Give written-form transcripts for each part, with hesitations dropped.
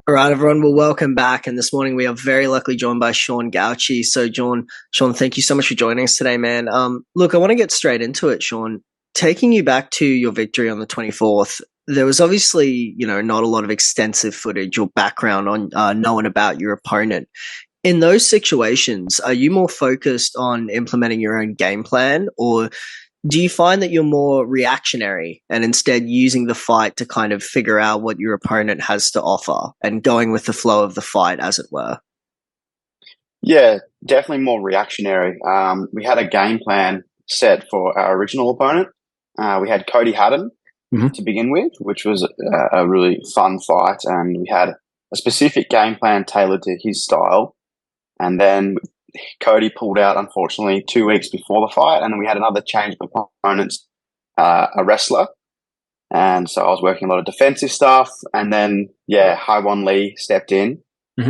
All right, everyone. Well, welcome back. And this morning we are very luckily joined by Sean Gauci. So, Sean, thank you so much for joining us today, man. Look, I want to get straight into it, Sean. Taking you back to your victory on the 24th, there was obviously, not a lot of extensive footage or background on knowing about your opponent. In those situations, are you more focused on implementing your own game plan, or do you find that you're more reactionary and instead using the fight to kind of figure out what your opponent has to offer and going with the flow of the fight, as it were? Yeah, definitely more reactionary. We had a game plan set for our original opponent. We had Cody Haddon to begin with, which was a really fun fight, and we had a specific game plan tailored to his style. And then Cody pulled out, unfortunately, 2 weeks before the fight, and we had another change of opponents, a wrestler. And so I was working a lot of defensive stuff. And then, Haiwan Lee stepped in I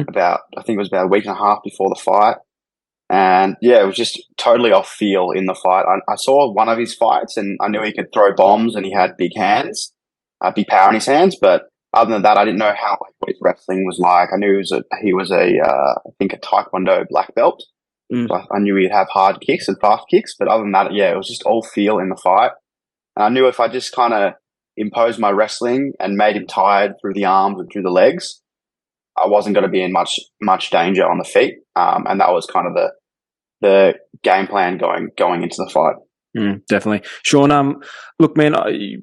think it was about a week and a half before the fight. And it was just totally off feel in the fight. I saw one of his fights and I knew he could throw bombs and he had big hands, big power in his hands. But other than that, I didn't know what his wrestling was like. I knew he was I think a Taekwondo black belt. So I knew he'd have hard kicks and fast kicks. But other than that, it was just all feel in the fight. And I knew if I just kind of imposed my wrestling and made him tired through the arms and through the legs, I wasn't going to be in much danger on the feet. And that was kind of the game plan going into the fight. Definitely. Sean, look, man, I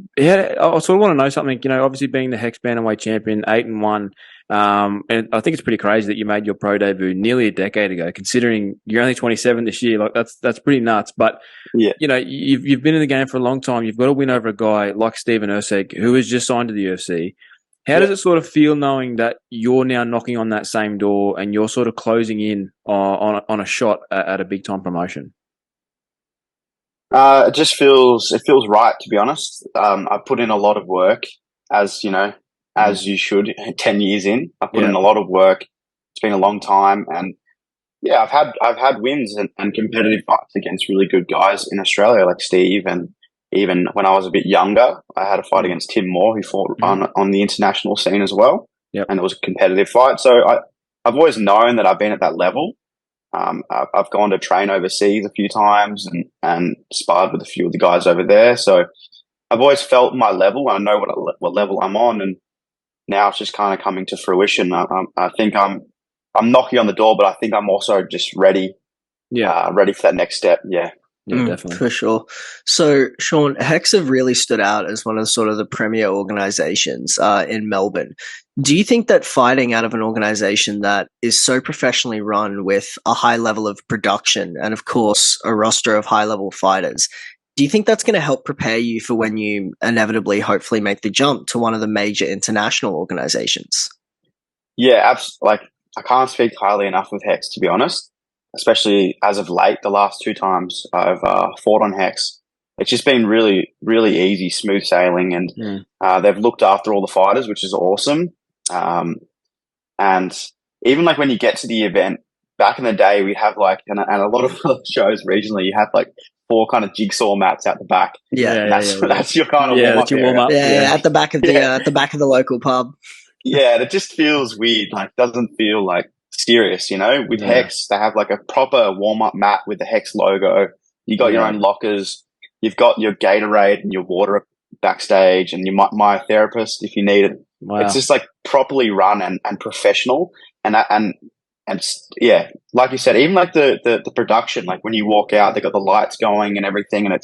sort of want to know something, obviously being the HEX Bantamweight champion, 8-1, and I think it's pretty crazy that you made your pro debut nearly a decade ago, considering you're only 27 this year. Like that's pretty nuts. But, you've been in the game for a long time. You've got to win over a guy like Steven Erceg, who has just signed to the UFC. How does it sort of feel knowing that you're now knocking on that same door and you're sort of closing in on a shot at a big time promotion? It feels right, to be honest. I've put in a lot of work, as you should. 10 years in, I've put in a lot of work. It's been a long time, and I've had wins and competitive fights against really good guys in Australia, like Steve, and even when I was a bit younger, I had a fight against Tim Moore, who fought on the international scene as well, and it was a competitive fight. So I've always known that I've been at that level. I've gone to train overseas a few times and sparred with a few of the guys over there. So I've always felt my level. I know what level I'm on, and now it's just kind of coming to fruition. I think I'm knocking on the door, but I think I'm also just ready. Ready for that next step. Yeah, definitely. For sure. So, Sean, HEX have really stood out as one of the premier organizations in Melbourne. Do you think that fighting out of an organization that is so professionally run with a high level of production and, of course, a roster of high-level fighters, do you think that's going to help prepare you for when you inevitably, hopefully, make the jump to one of the major international organizations? Yeah, like I can't speak highly enough of HEX, to be honest. Especially as of late, the last 2 times I've fought on HEX, it's just been really, really easy, smooth sailing, and they've looked after all the fighters, which is awesome. And even like when you get to the event, back in the day, we have and a lot of shows regionally, you have like 4 kind of jigsaw mats out the back. That's your kind of warm up. At the back of the local pub. Yeah, and it just feels weird. Like, doesn't feel like serious, with HEX, they have like a proper warm-up mat with the HEX logo. You got your own lockers, you've got your Gatorade and your water backstage, and your my therapist if you need it. It's just like properly run and professional, and like you said, even like the production, like when you walk out, they got the lights going and everything, and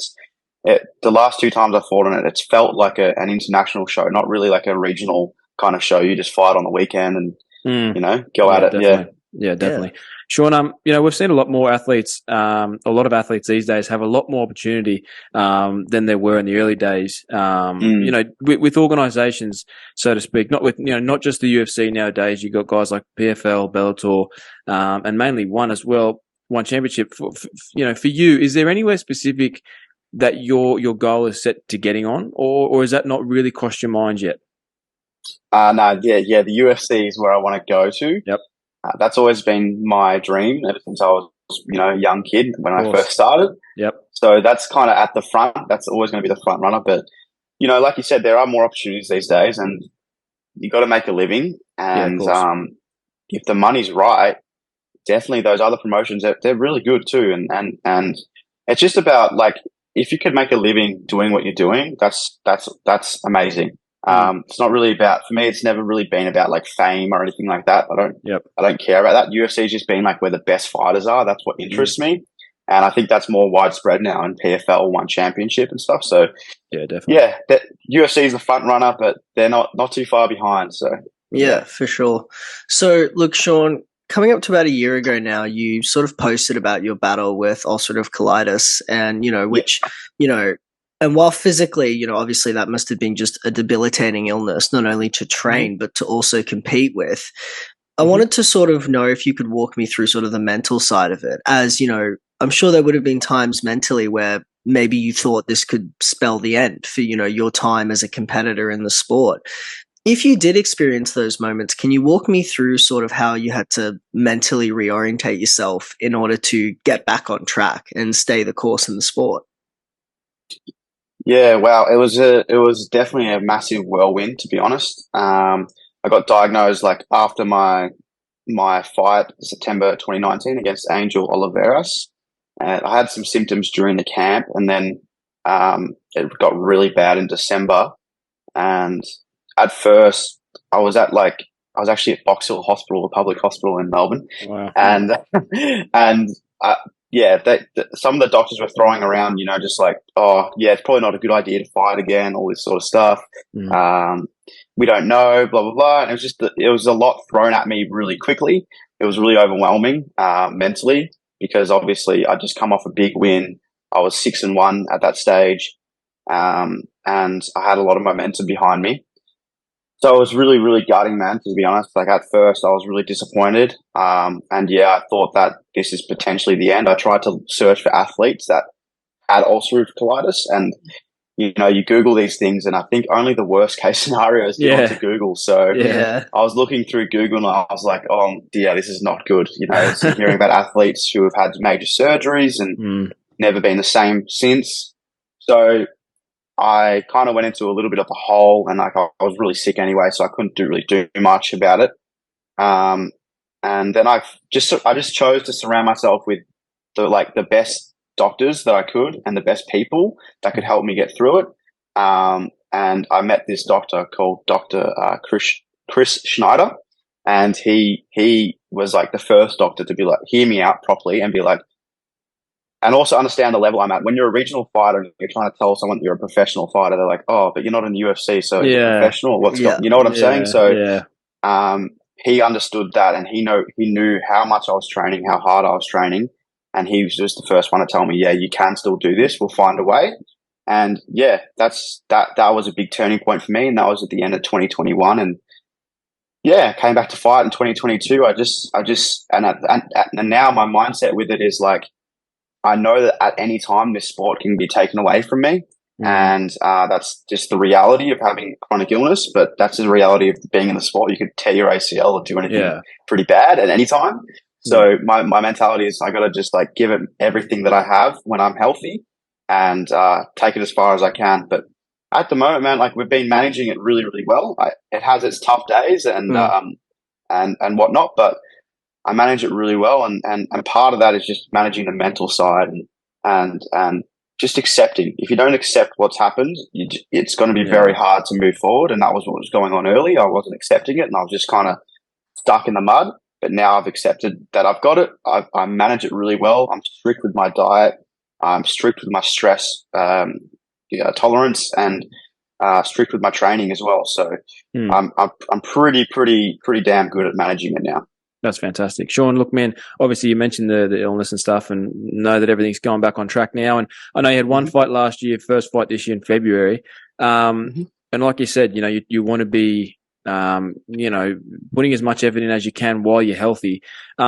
the last 2 times I fought on it, it's felt like an international show, not really like a regional kind of show. You just fight on the weekend and go at it. Definitely. Yeah, definitely. Sean, we've seen a lot more athletes, a lot of athletes these days have a lot more opportunity than there were in the early days. With organizations, so to speak, not just the UFC nowadays. You've got guys like PFL, Bellator, and mainly one championship. For you, is there anywhere specific that your goal is set to getting on, or has that not really crossed your mind yet? No, the UFC is where I want to go to. Yep. That's always been my dream ever since I was, a young kid when I first started. Yep. So that's kind of at the front. That's always going to be the front runner. But, like you said, there are more opportunities these days, and you got to make a living. And of course. if the money's right, definitely those other promotions, they're really good too. And it's just about like, if you could make a living doing what you're doing, that's amazing. It's not really about, for me, it's never really been about like fame or anything like that. I don't care about that. UFC has just been like where the best fighters are. That's what interests me. And I think that's more widespread now in PFL, One Championship and stuff. So yeah, definitely. Yeah, that UFC is the front runner, but they're not too far behind. So yeah, for sure. So look, Sean, coming up to about a year ago now, you sort of posted about your battle with ulcerative colitis, and and while physically, obviously that must have been just a debilitating illness, not only to train but to also compete with. I wanted to sort of know if you could walk me through sort of the mental side of it, as I'm sure there would have been times mentally where maybe you thought this could spell the end for your time as a competitor in the sport. If you did experience those moments, can you walk me through sort of how you had to mentally reorientate yourself in order to get back on track and stay the course in the sport? Yeah, wow, it was definitely a massive whirlwind, to be honest. I got diagnosed like after my fight, September 2019 against Angel Oliveras, and I had some symptoms during the camp, and then it got really bad in December. And at first, I was actually at Box Hill Hospital, a public hospital in Melbourne. Wow. And some of the doctors were throwing around, just like, oh yeah, it's probably not a good idea to fight again, all this sort of stuff. We don't know, blah blah blah. And it was a lot thrown at me really quickly. It was really overwhelming mentally, because obviously I just come off a big win. I was 6-1 at that stage, and I had a lot of momentum behind me. So I was really, really gutting, man, to be honest. Like at first I was really disappointed. And yeah, I thought that this is potentially the end. I tried to search for athletes that had ulcerative colitis, and you Google these things, and I think only the worst case scenarios get onto Google. So I was looking through Google and I was like, oh dear, this is not good. So hearing about athletes who have had major surgeries and never been the same since. So I kind of went into a little bit of a hole, and like I was really sick anyway, so I couldn't really do much about it. And then I just chose to surround myself with the best doctors that I could and the best people that could help me get through it. And I met this doctor called Dr. Chris Schneider, and he was like the first doctor to be like, hear me out properly and be like, and also understand the level I'm at. When you're a regional fighter and you're trying to tell someone you're a professional fighter, they're like, oh, but you're not in the UFC, so you're professional. You know what I'm saying? So he understood that, and he knew how much I was training, how hard I was training, and he was just the first one to tell me, yeah, you can still do this. We'll find a way. And yeah, that was a big turning point for me, and that was at the end of 2021. And yeah, came back to fight in 2022. And now my mindset with it is like, I know that at any time this sport can be taken away from me. And that's just the reality of having chronic illness, but that's the reality of being in the sport. You could tear your ACL or do anything pretty bad at any time. So my mentality is I got to just like give it everything that I have when I'm healthy, and take it as far as I can. But at the moment, man, like we've been managing it really, really well. It has its tough days and whatnot, but I manage it really well, and part of that is just managing the mental side and just accepting. If you don't accept what's happened, it's going to be very hard to move forward. And that was what was going on early. I wasn't accepting it, and I was just kind of stuck in the mud. But now I've accepted that I've got it. I manage it really well. I'm strict with my diet. I'm strict with my stress tolerance, and strict with my training as well. So I'm pretty damn good at managing it now. That's fantastic. Sean, look, man, obviously you mentioned the illness and stuff, and know that everything's going back on track now. And I know you had one fight last year, first fight this year in February. And like you said, you want to be, putting as much effort in as you can while you're healthy.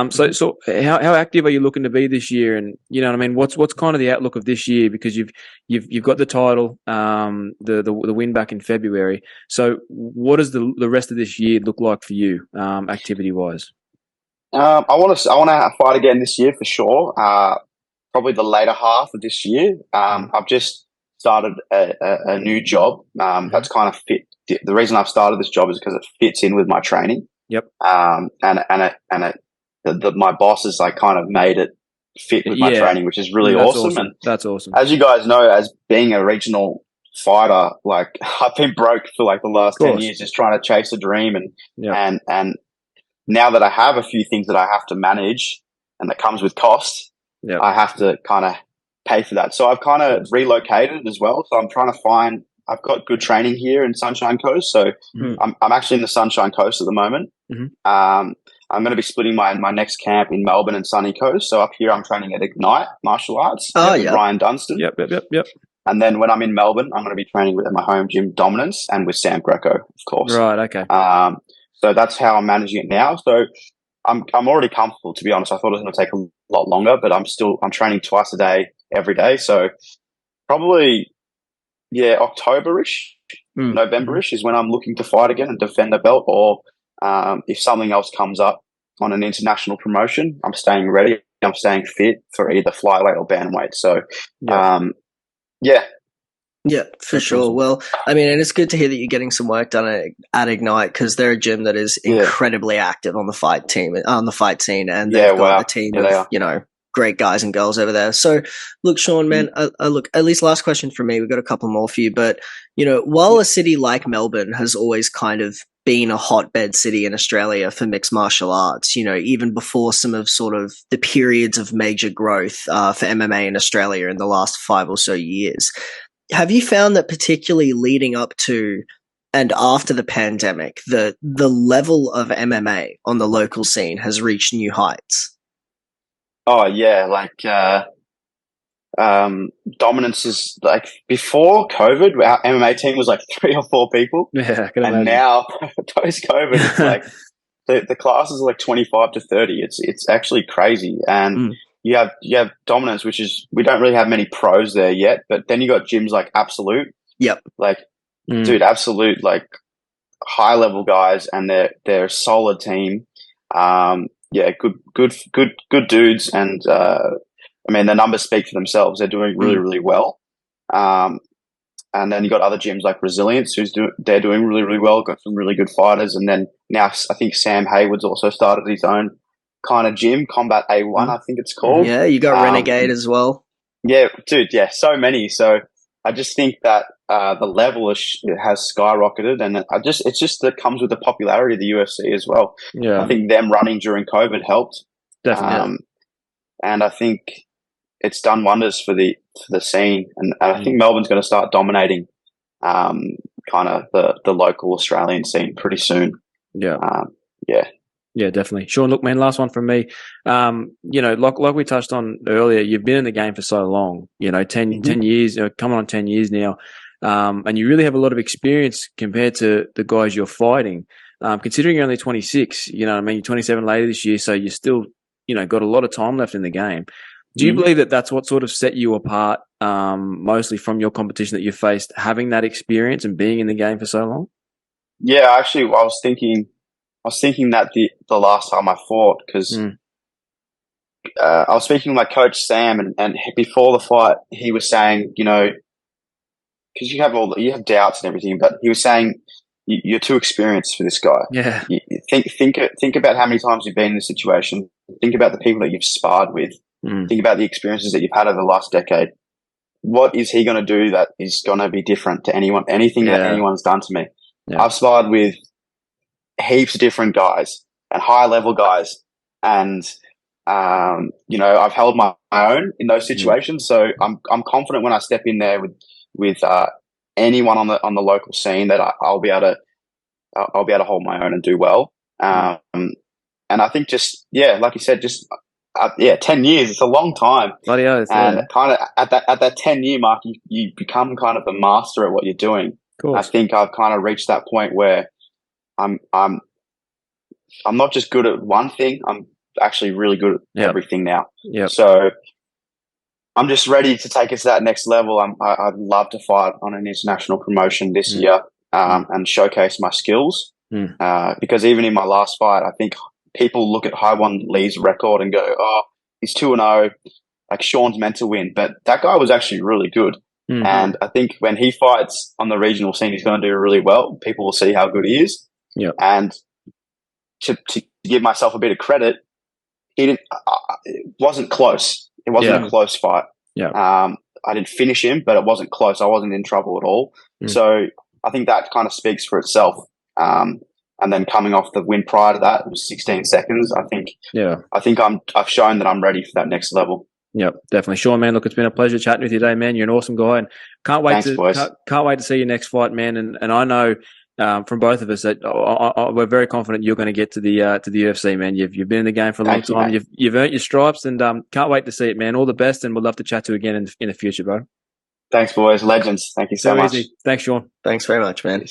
So how active are you looking to be this year? And you know what I mean? What's kind of the outlook of this year? Because you've got the title, the win back in February. So what does the rest of this year look like for you, activity wise? I want to fight again this year for sure. Probably the later half of this year. I've just started a new job that's kind of fit. The reason I've started this job is because it fits in with my training. Yep. My boss has like kind of made it fit with my training, which is really awesome. And that's awesome. As you guys know, as being a regional fighter, like I've been broke for like the last 10 years, just trying to chase a dream. And now that I have a few things that I have to manage and that comes with cost, I have to kind of pay for that. So I've kind of relocated as well. So I'm trying to I've got good training here in Sunshine Coast. So I'm actually in the Sunshine Coast at the moment. I'm going to be splitting my next camp in Melbourne and Sunny Coast. So up here, I'm training at Ignite Martial Arts with Ryan Dunstan. Yep. And then when I'm in Melbourne, I'm going to be training at my home gym, Dominance, and with Sam Greco, of course. Right. Okay. So that's how I'm managing it now. So I'm already comfortable, to be honest. I thought it was going to take a lot longer, but I'm training twice a day, every day. So probably, October-ish, November-ish is when I'm looking to fight again and defend the belt. Or if something else comes up on an international promotion, I'm staying ready. I'm staying fit for either flyweight or bantamweight. So, Yeah, for sure. Awesome. Well, I mean, and it's good to hear that you're getting some work done at Ignite, because they're a gym that is incredibly active on the fight scene, and they've got a team of, great guys and girls over there. So look, Sean, man, look, at least last question from me. We've got a couple more for you, but while a city like Melbourne has always kind of been a hotbed city in Australia for mixed martial arts, even before some of sort of the periods of major growth for MMA in Australia in the last 5 or so years, have you found that particularly leading up to and after the pandemic, the level of MMA on the local scene has reached new heights? Oh yeah, like Dominance is like before COVID, our MMA team was like 3 or 4 people. Yeah, I can imagine. And now post COVID, it's like the classes are like 25 to 30. It's actually crazy. And you have Dominance, which is, we don't really have many pros there yet, but then you got gyms like Absolute. Yep. Like, dude, Absolute, like high level guys, and they're a solid team. Good dudes, and I mean, the numbers speak for themselves. They're doing really, really well. And then you got other gyms like Resilience, they're doing really, really well. Got some really good fighters, and then now I think Sam Hayward's also started his own kind of gym, Combat A1, I think it's called. Yeah, you got Renegade as well. Yeah, dude. Yeah, so many. So I just think that the level has skyrocketed, and it's just that comes with the popularity of the UFC as well. Yeah, I think them running during COVID helped. Definitely. And I think it's done wonders for the scene, and I think Melbourne's going to start dominating kind of the local Australian scene pretty soon. Yeah, definitely. Sean, look, man, last one from me. Like we touched on earlier, you've been in the game for so long, 10 years, coming on 10 years now. And you really have a lot of experience compared to the guys you're fighting. Considering you're only 26, you're 27 later this year, so you're still, got a lot of time left in the game. Do you believe that that's what sort of set you apart, mostly from your competition that you faced, having that experience and being in the game for so long? Yeah, actually, I was thinking that the last time I fought, because I was speaking with my coach Sam, and before the fight, he was saying, because you have doubts and everything, but he was saying you're too experienced for this guy. Yeah. You think about how many times you've been in this situation. Think about the people that you've sparred with. Think about the experiences that you've had over the last decade. What is he going to do that is going to be different to anything that anyone's done to me? Yeah. I've sparred with heaps of different guys and high level guys, and I've held my own in those situations. So I'm confident when I step in there with anyone on the local scene that I'll be able to hold my own and do well. And I think like you said, 10 years, it's a long time. Bloody hell, and kind of at that 10-year mark, you become kind of a master at what you're doing. I think I've kind of reached that point where I'm not just good at one thing. I'm actually really good at everything now. Yep. So I'm just ready to take it to that next level. I'd love to fight on an international promotion this year and showcase my skills. Because even in my last fight, I think people look at Haiwan Lee's record and go, "Oh, he's 2-0. Like Sean's meant to win," but that guy was actually really good. And I think when he fights on the regional scene, he's going to do really well. People will see how good he is. Yeah. And to give myself a bit of credit, it wasn't close. It wasn't a close fight. Yeah. I didn't finish him, but it wasn't close. I wasn't in trouble at all. So I think that kind of speaks for itself. And then coming off the win prior to that, it was 16 seconds. I think I've shown that I'm ready for that next level. Yep, definitely. Sean, man, look, it's been a pleasure chatting with you today, man. You're an awesome guy, and can't wait to see your next fight, man. And I know from both of us that we're very confident you're going to get to the UFC, man. You've been in the game for a long time. You've earned your stripes, and can't wait to see it, man. All the best, and we'd love to chat to you again in the future, bro. Thanks, boys. Legends. Thank you so much. Easy. Thanks, Sean. Thanks very much, man.